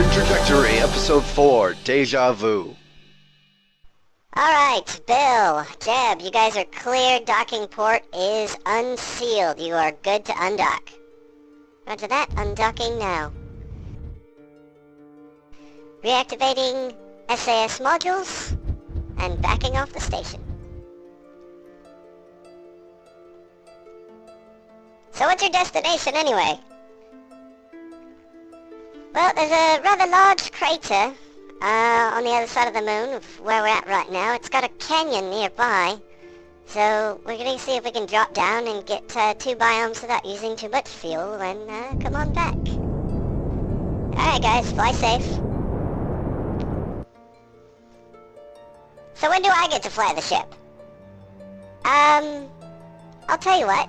Hidden Trajectory, Episode 4, Deja Vu. Alright, Bill, Jeb, you guys are clear. Docking port is unsealed. You are good to undock. Roger that, undocking now. Reactivating SAS modules and backing off the station. So what's your destination anyway? Well, there's a rather large crater on the other side of the moon of where we're at right now. It's got a canyon nearby, so we're going to see if we can drop down and get 2 biomes without using too much fuel and come on back. Alright guys, fly safe. So when do I get to fly the ship? I'll tell you what,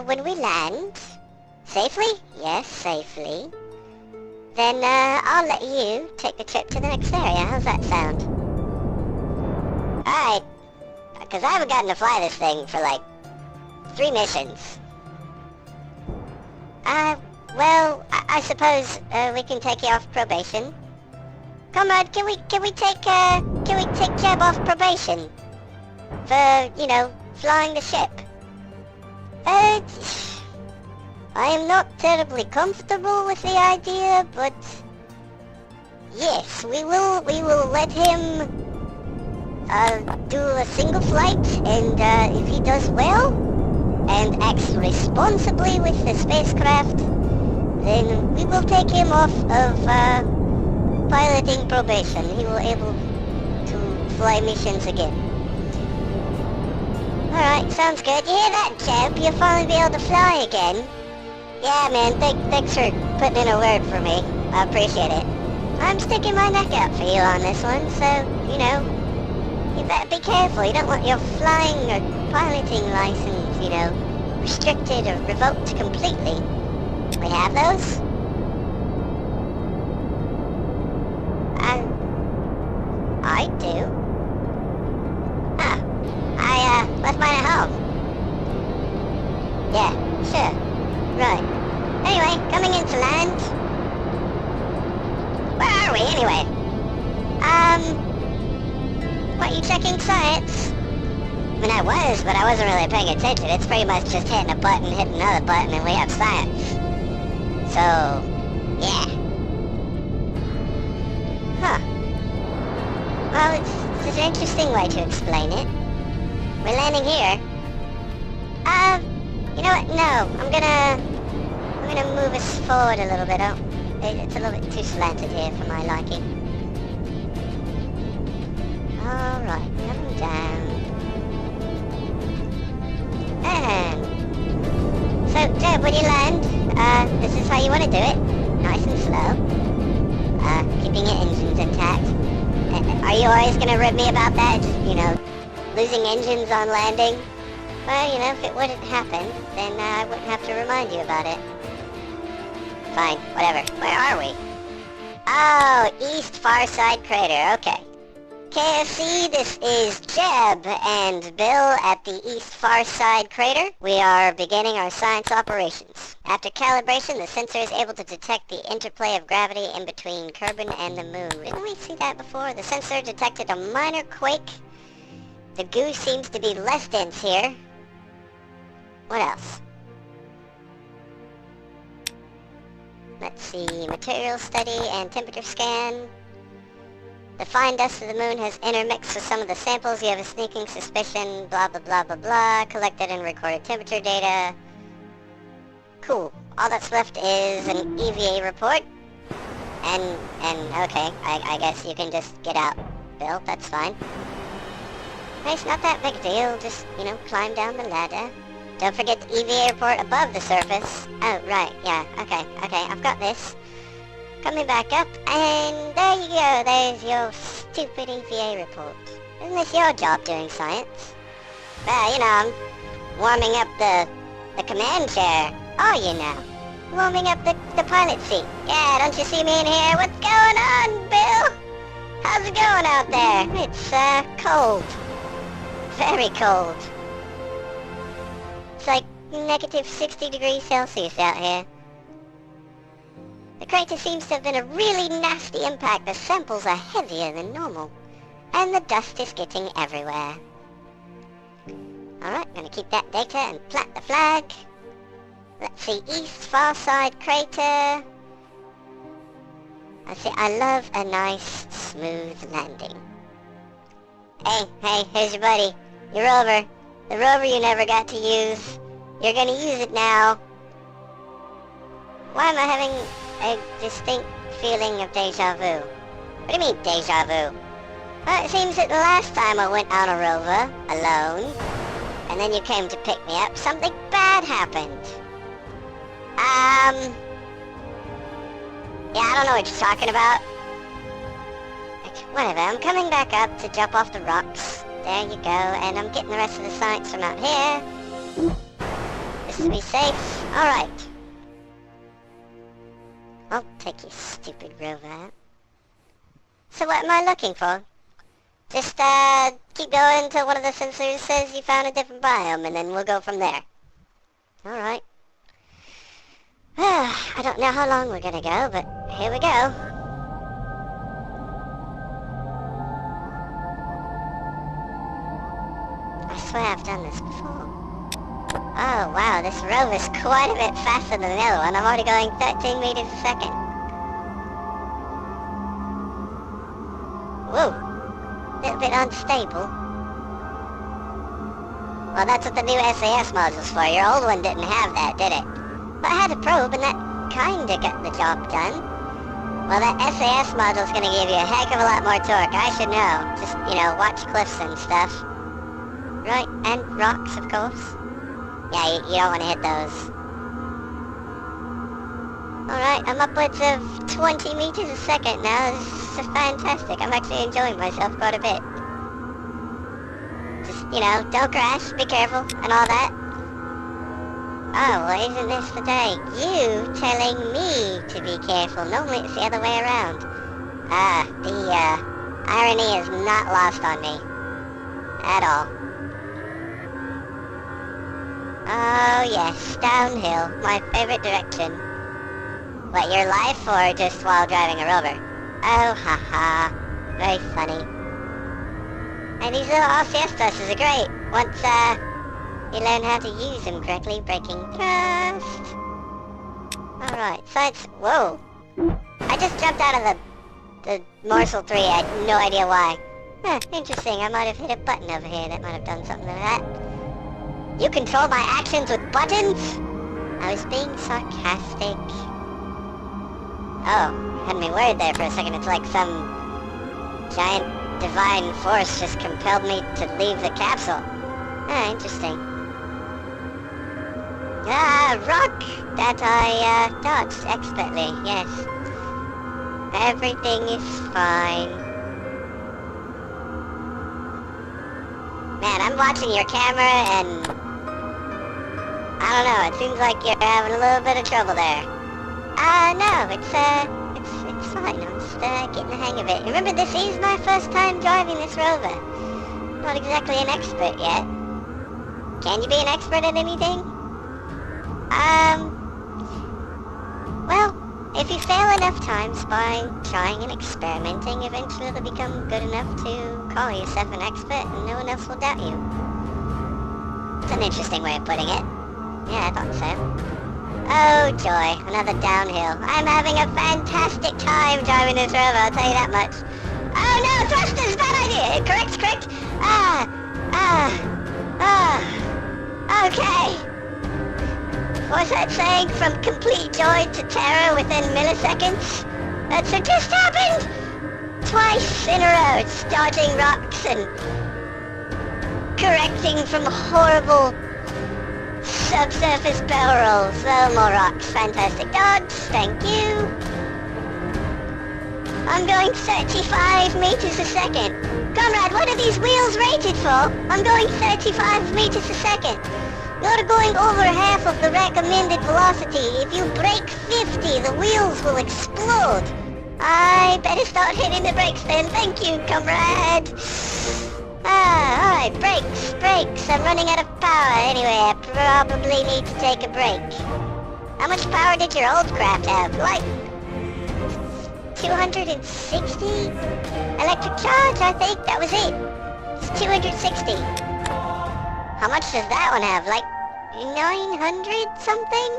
when we land, safely? Yes, safely. Then, I'll let you take the trip to the next area. How's that sound? Alright. Because I haven't gotten to fly this thing for, like, 3 missions. Well, I suppose, we can take you off probation. Comrade, can we take Jeb off probation? For, you know, flying the ship? I am not terribly comfortable with the idea, but yes, we will let him do a single flight, and if he does well and acts responsibly with the spacecraft, then we will take him off of piloting probation. He will able to fly missions again. Alright, sounds good. You hear that, Jeb? You'll finally be able to fly again. Yeah, man, thanks for putting in a word for me. I appreciate it. I'm sticking my neck out for you on this one, so, you know, you better be careful. You don't want your flying or piloting license, you know, restricted or revoked completely. We have those? I do. I left mine at home. Yeah, sure. Right. Anyway, coming into land. Where are we, anyway? What, you checking science? I mean, I was, but I wasn't really paying attention. It's pretty much just hitting a button, hitting another button, and we have science. So, yeah. Huh. Well, it's an interesting way to explain it. We're landing here. You know what? No, I'm gonna move us forward a little bit. It's a little bit too slanted here for my liking. Alright, coming down. And so, Jeb, when you land, this is how you want to do it. Nice and slow. Keeping your engines intact. Are you always gonna rib me about that? Just, you know, losing engines on landing? Well, you know, if it wouldn't happen, then I wouldn't have to remind you about it. Fine, whatever. Where are we? Oh, East Far Side Crater, okay. KFC, this is Jeb and Bill at the East Far Side Crater. We are beginning our science operations. After calibration, the sensor is able to detect the interplay of gravity in between Kerbin and the moon. Didn't we see that before? The sensor detected a minor quake. The goo seems to be less dense here. What else? Let's see, material study and temperature scan. The fine dust of the moon has intermixed with some of the samples. You have a sneaking suspicion, blah blah blah blah blah. Collected and recorded temperature data. Cool. All that's left is an EVA report. And okay, I guess you can just get out, Bill, that's fine. It's not that big a deal, just, you know, climb down the ladder. Don't forget the EVA report above the surface. Oh, right, yeah, okay, I've got this. Coming back up, and there you go, there's your stupid EVA report. Isn't this your job doing science? Well, you know, I'm warming up the command chair. Oh, you know, warming up the pilot seat. Yeah, don't you see me in here? What's going on, Bill? How's it going out there? It's, cold. Very cold. It's like -60 degrees Celsius out here. The crater seems to have been a really nasty impact. The samples are heavier than normal. And the dust is getting everywhere. Alright, gonna keep that data and plant the flag. Let's see, east, far side crater. I see, I love a nice, smooth landing. Hey, here's your buddy. Your rover. The rover you never got to use. You're gonna use it now. Why am I having a distinct feeling of deja vu? What do you mean, deja vu? Well, it seems that the last time I went on a rover, alone, and then you came to pick me up, something bad happened. Yeah, I don't know what you're talking about. Whatever, I'm coming back up to jump off the rocks. There you go, and I'm getting the rest of the science from out here. This will be safe. Alright. I'll take your stupid rover out. So what am I looking for? Just, keep going until one of the sensors says you found a different biome, and then we'll go from there. Alright. I don't know how long we're gonna go, but here we go. I swear I've done this before. Oh wow, this rover's quite a bit faster than the other one. I'm already going 13 meters a second. Whoa, a little bit unstable. Well, that's what the new SAS module's for. Your old one didn't have that, did it? But I had a probe and that kinda got the job done. Well, that SAS module's gonna give you a heck of a lot more torque. I should know. Just, you know, watch cliffs and stuff. Right, and rocks, of course. Yeah, you don't want to hit those. Alright, I'm upwards of 20 meters a second now. This is fantastic. I'm actually enjoying myself quite a bit. Just, you know, don't crash, be careful, and all that. Oh, well, isn't this the day? You telling me to be careful. Normally it's the other way around. The irony is not lost on me. At all. Oh yes, downhill, my favorite direction. What, your life or just while driving a rover? Oh, haha, very funny. And these little RCS thrusters are great, once, you learn how to use them correctly, braking thrust. Alright, so it's, whoa. I just jumped out of the morsel 3, I had no idea why. Huh, interesting, I might have hit a button over here that might have done something like that. You control my actions with buttons? I was being sarcastic. Oh, had me worried there for a second. It's like some giant divine force just compelled me to leave the capsule. Ah, interesting. Ah, rock! That I, dodged expertly, yes. Everything is fine. Man, I'm watching your camera and I don't know, it seems like you're having a little bit of trouble there. No, it's fine. I'm just, getting the hang of it. Remember, this is my first time driving this rover. Not exactly an expert yet. Can you be an expert at anything? Well, if you fail enough times by trying and experimenting, eventually you'll become good enough to call yourself an expert and no one else will doubt you. It's an interesting way of putting it. Yeah, I thought so. Oh joy, another downhill. I'm having a fantastic time driving this rover, I'll tell you that much. Oh no, thrusters, bad idea! Correct. Okay. What's that saying? From complete joy to terror within milliseconds? That's what just happened! Twice in a row, it's dodging rocks and correcting from horrible subsurface barrel rolls. Oh, more rocks. Fantastic. Dodge. Thank you. I'm going 35 meters a second. Comrade, what are these wheels rated for? I'm going 35 meters a second. You're going over half of the recommended velocity. If you brake 50, the wheels will explode. I better start hitting the brakes then. Thank you, comrade. Alright, brakes. I'm running out of power. Anyway, I probably need to take a break. How much power did your old craft have? Like 260 electric charge, I think. That was it. It's 260. How much does that one have? Like 900 something?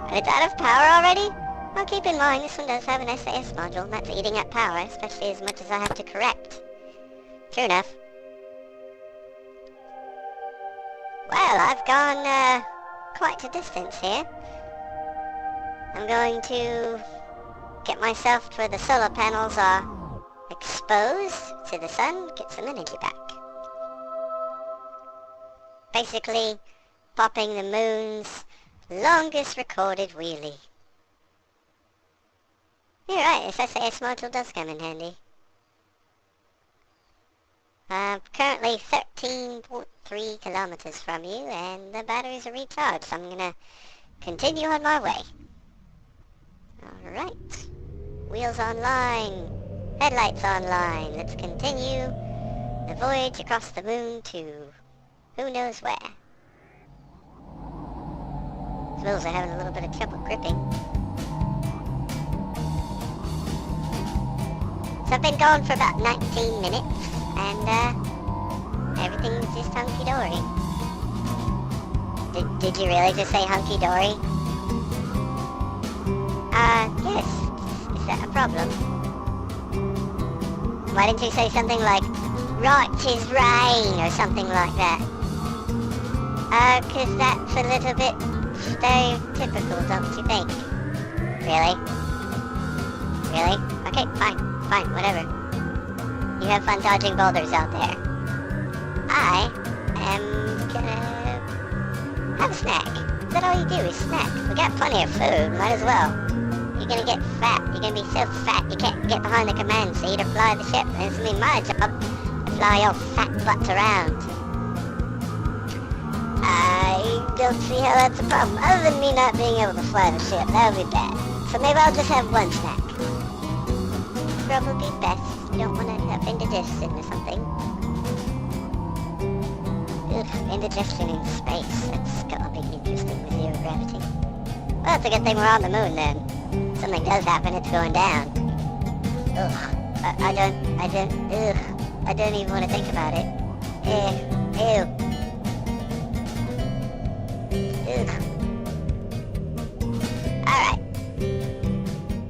And it's out of power already? Well, keep in mind, this one does have an SAS module, and that's eating up power, especially as much as I have to correct. True enough. Well, I've gone, quite a distance here. I'm going to get myself to where the solar panels are exposed to the sun, get some energy back. Basically, popping the moon's longest recorded wheelie. You're right, this SAS module does come in handy. I'm currently 13.3 kilometers from you, and the batteries are recharged, so I'm gonna continue on my way. Alright. Wheels online. Headlights online. Let's continue the voyage across the moon to who knows where. These wheels are having a little bit of trouble gripping. So I've been gone for about 19 minutes, and everything's just hunky-dory. Did you really just say hunky-dory? Yes. Is that a problem? Why didn't you say something like, right is rain, or something like that? 'Cause that's a little bit stereotypical, don't you think? Really? Really? Okay, fine, whatever. You have fun dodging boulders out there. I am gonna have a snack. Is that all you do is snack? We got plenty of food, might as well. You're gonna get fat. You're gonna be so fat you can't get behind the command seat or fly the ship. And it's gonna be my job to fly your fat butts around. I don't see how that's a problem. Other than me not being able to fly the ship, that would be bad. So maybe I'll just have one snack. Probably best. You don't want to have indigestion or something. Ugh, indigestion in space. That's gotta be interesting with zero gravity. Well, it's a good thing we're on the moon then. If something does happen, it's going down. Ugh. I don't even want to think about it. Ew. Ugh.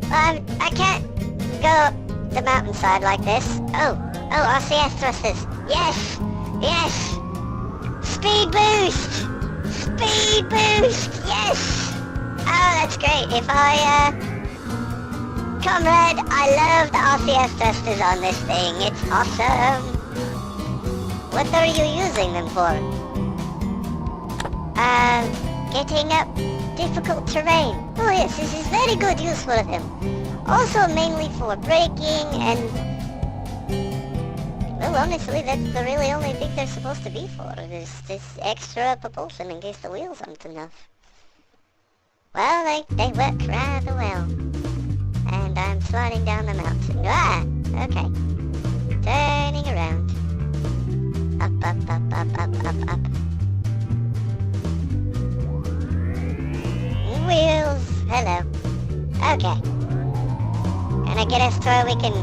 Alright. I can't go up the mountainside like this. Oh, RCS thrusters. Yes! Speed boost! Yes! Oh, that's great. If Comrade, I love the RCS thrusters on this thing. It's awesome. What are you using them for? Getting up difficult terrain. Oh yes, this is very good use for them. Also mainly for braking and... Well, honestly, that's the really only thing they're supposed to be for. Is this extra propulsion in case the wheels aren't enough. Well, they work rather well. And I'm sliding down the mountain. Ah! Okay. Turning around. Up. Wheels! Hello. Okay. Gonna get us to where we can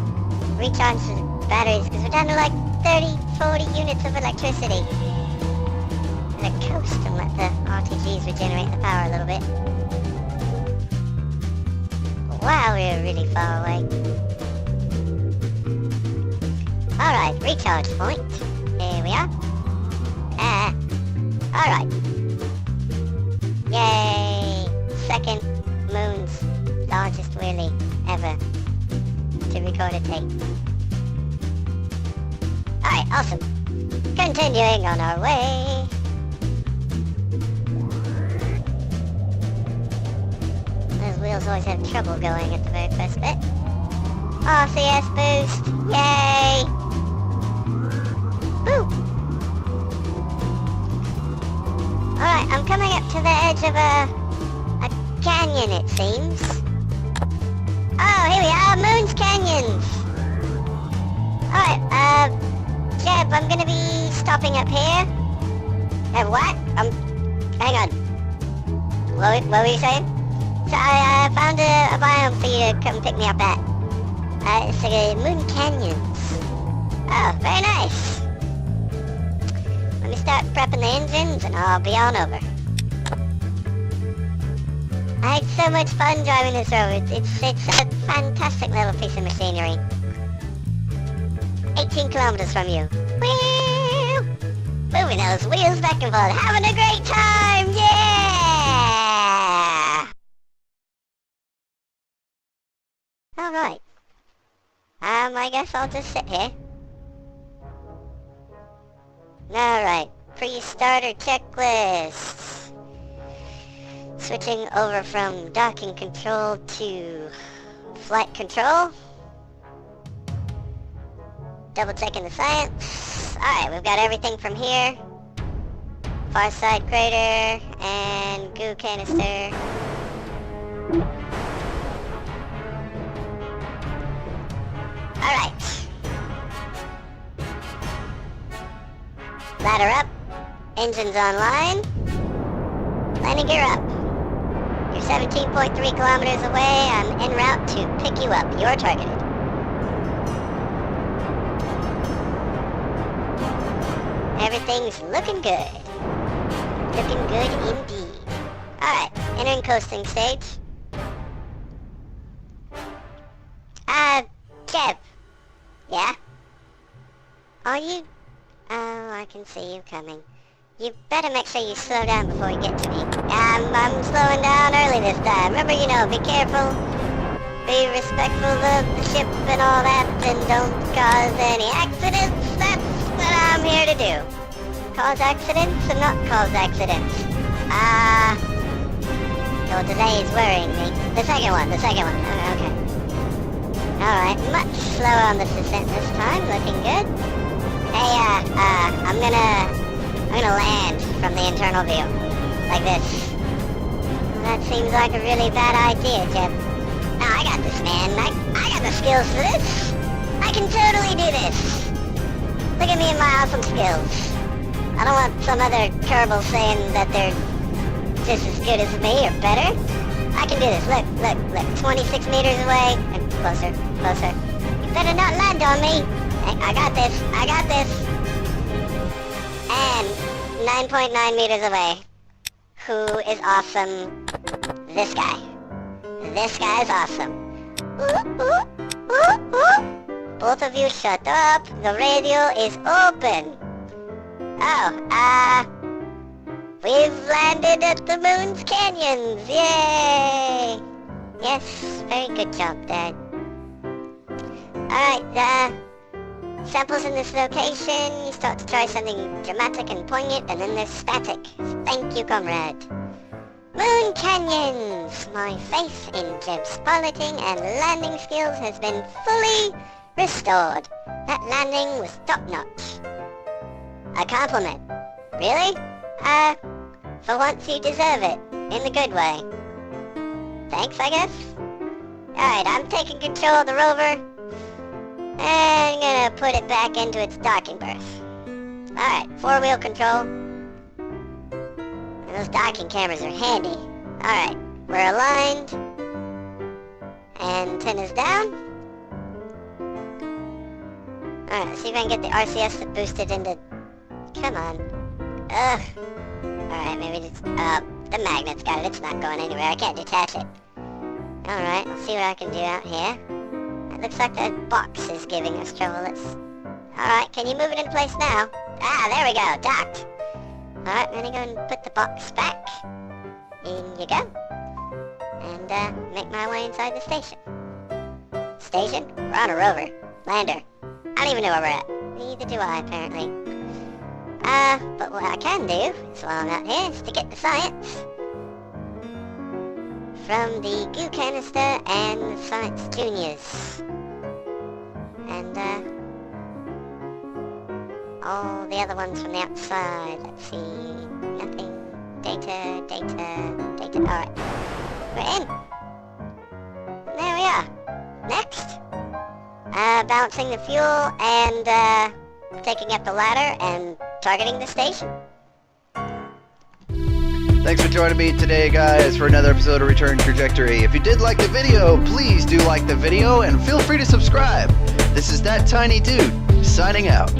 recharge the batteries, because we're down to like 30-40 units of electricity. Gonna coast and let the RTGs regenerate the power a little bit. Wow, we're really far away. Alright, recharge point. Here we are. Alright. Yay! Second moon's largest wheelie ever to record a tape. Alright, awesome. Continuing on our way. Those wheels always have trouble going at the very first bit. RCS boost! Yay! Woo! Alright, I'm coming up to the edge of a canyon, it seems. Oh, here we are, Moon's Canyons! Alright, Jeb, I'm gonna be stopping up here. What? Hang on. What were you saying? So I found a biome for you to come pick me up at. it's the Moon Canyons. Oh, very nice. Let me start prepping the engines and I'll be on over. I had so much fun driving this rover. It's a fantastic little piece of machinery. 18 kilometers from you. Whee! Moving those wheels back and forth. Having a great time! Yeah! Alright. I guess I'll just sit here. Alright. Pre-starter checklist. Switching over from docking control to flight control. Double checking the science. Alright, we've got everything from here. Far side crater and goo canister. Alright. Ladder up. Engines online. Landing gear up. You're 17.3 kilometers away. I'm en route to pick you up. You're targeted. Everything's looking good. Looking good indeed. Alright, entering coasting stage. Jeb. Yeah? Are you... Oh, I can see you coming. You better make sure you slow down before you get to me. I'm slowing down early this time. Remember, be careful. Be respectful of the ship and all that, and don't cause any accidents. That's what I'm here to do. Cause accidents and not cause accidents. Your delay is worrying me. The second one. Oh, okay. Alright, much slower on the descent this time, looking good. Hey, I'm gonna land from the internal view. Like this. That seems like a really bad idea, Jeb. No, I got this, man. I got the skills for this. I can totally do this. Look at me and my awesome skills. I don't want some other Kerbal saying that they're just as good as me or better. I can do this. Look. 26 meters away. And closer. You better not land on me. Hey, I got this. And 9.9 meters away. Who is awesome? This guy. This guy is awesome. Both of you shut up. The radio is open. Oh, we've landed at the Moon's Canyons. Yay! Yes, very good job, Dad. Alright, samples in this location. You start to try something dramatic and poignant, and then there's static. Thank you, comrade. Moon Canyons! My faith in Jeb's piloting and landing skills has been fully restored. That landing was top-notch. A compliment. Really? For once you deserve it. In the good way. Thanks, I guess? Alright, I'm taking control of the rover. And gonna put it back into its docking berth. Alright, 4-wheel control. And those docking cameras are handy. Alright, we're aligned. Antennas down. Alright, let's see if I can get the RCS boosted into... Come on. Ugh. Alright, maybe just... the magnet's got it. It's not going anywhere. I can't detach it. Alright, I'll see what I can do out here. It looks like that box is giving us trouble. Alright, can you move it in place now? Ah, there we go. Docked. Alright, I'm gonna go and put the box back. In you go. And, make my way inside the station. Station? We're on a rover. Lander. I don't even know where we're at. Neither do I, apparently. But what I can do, is while I'm out here, is to get the science from the goo canister and the science juniors. And, all the other ones from the outside. Let's see. Nothing. Data. Alright. We're in. There we are. Next. Balancing the fuel and, taking up the ladder and targeting the station. Thanks for joining me today, guys, for another episode of Return Trajectory. If you did like the video, please do like the video and feel free to subscribe. This is That Tiny Dude, signing out.